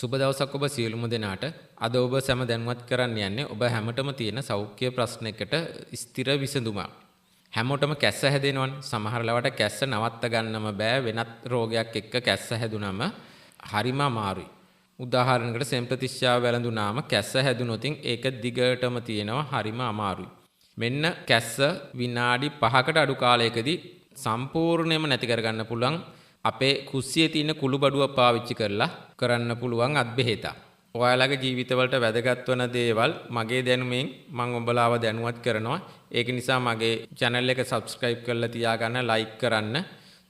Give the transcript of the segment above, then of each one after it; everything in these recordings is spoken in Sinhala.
සුබ දවසක් ඔබ සියලුම දෙනාට. අද ඔබ සැම දැනුවත් කරන්න යන්නේ ඔබ හැමතෙම තියෙන සෞඛ්‍ය ප්‍රශ්නයකට ස්ථිර විසඳුමක්. හැමෝටම කැස්ස හැදෙනවනේ. සමහර ලාවට කැස්ස නවත්ත ගන්නම බෑ. වෙනත් රෝගයක් එක්ක කැස්ස හැදුනම හරිම අමාරුයි. උදාහරණයකට සෙම්ප්‍රතිශ්‍යාව වැළඳුනාම කැස්ස හැදුනොත් ඒක දිගටම තියෙනවා හරිම අමාරුයි. මෙන්න කැස්ස විනාඩි 5කට අඩු කාලයකදී සම්පූර්ණයෙන්ම නැති කරගන්න පුළුවන් අපේ කුස්සියේ තියෙන කුළු බඩුව පාවිච්චි කරලා කරන්න පුළුවන් අත්බෙහෙතක්. ඔයාලගේ ජීවිතවලට වැදගත් වන දේවල් මගේ දැනුමෙන් මම ඔබලාව දැනුවත් කරනවා. ඒක නිසා මගේ channel එක subscribe කරලා තියාගන්න, like කරන්න,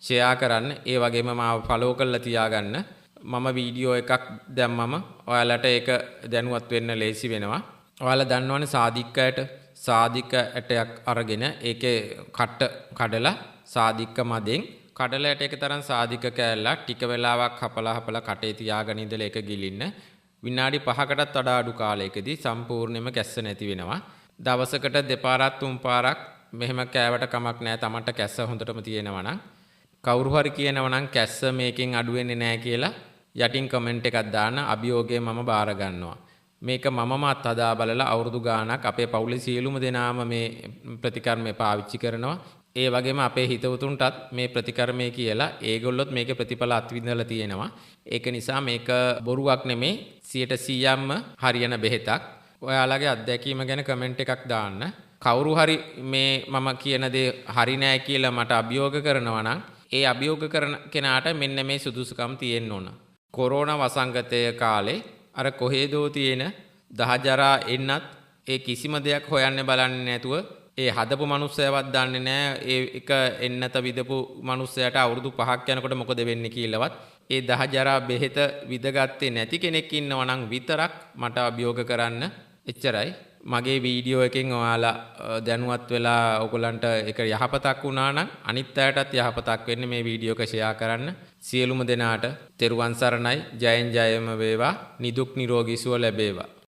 share කරන්න, ඒ වගේම මාව follow කරලා තියාගන්න. මම වීඩියෝ එකක් දැම්මම ඔයාලට ඒක දැනුවත් වෙන්න ලේසි වෙනවා. ඔයාලා දන්නවනේ සාදික්කයට සාදික ඇටයක් අරගෙන ඒකේ කට කඩලා සාදික්ක මදෙන් කඩලයට එක තරම් සාදික කෑල්ලක් ටික වෙලාවක් හපලා කටේ තියාගෙන ඉඳලා ඒක ගිලින්න විනාඩි 5කටත් වඩා අඩු කාලයකදී සම්පූර්ණයෙන්ම කැස්ස නැති වෙනවා. දවසකට දෙපාරක් තුන් පාරක් මෙහෙම කෑවට කමක් නැහැ. තමන්ට කැස්ස හොඳටම තියෙනවා නම් කවුරු හරි කියනවා නම් කැස්ස මේකෙන් අඩු වෙන්නේ නැහැ කියලා යටින් කමෙන්ට් එකක් දාන්න. අභියෝගය මම බාර ගන්නවා. මේක මමමත් හදා බලලා අවුරුදු ගාණක් අපේ පවුලේ සියලුම දෙනාම මේ ප්‍රතිකර්මය පාවිච්චි කරනවා. ඒ වගේම අපේ හිතවතුන්ටත් මේ ප්‍රතිකර්මය කියලා ඒගොල්ලොත් මේකේ ප්‍රතිඵල අත්විඳලා තියෙනවා. ඒක නිසා මේක බොරුවක් නෙමේ 100%ක්ම හරියන බෙහෙතක්. ඔයාලගේ අත්දැකීම ගැන කමෙන්ට් එකක් දාන්න. කවුරු හරි මේ මම කියන දේ හරි නෑ කියලා මට අභියෝග කරනවා නම් ඒ අභියෝග කරන කෙනාට මෙන්න මේ සුදුසුකම් තියෙන්න ඕන. කොරෝනා වසංගතය කාලේ අර කොහෙදෝ තියෙන දහජරා එන්නත් ඒ කිසිම දෙයක් හොයන්න බලන්නේ නැතුව ඒ හදපු මනුස්සයවත් දන්නේ නැහැ ඒ එක එන්නත විදපු මනුස්සයාට අවුරුදු 5ක් යනකොට මොකද වෙන්නේ කියලාවත් ඒ දහජරා බෙහෙත විදගත්තේ නැති කෙනෙක් ඉන්නවා නම් විතරක් මට අභියෝග කරන්න. එච්චරයි. මගේ වීඩියෝ එකෙන් ඔයාලා දැනුවත් වෙලා ඔයගලන්ට ඒක යහපතක් වුණා නම් අනිත් අයටත් යහපතක් වෙන්නේ මේ වීඩියෝ එක ෂෙයා කරන්න. සියලුම දෙනාට තෙරුවන් සරණයි. ජයෙන් ජයම වේවා. නිදුක් නිරෝගී සුව ලැබේවා.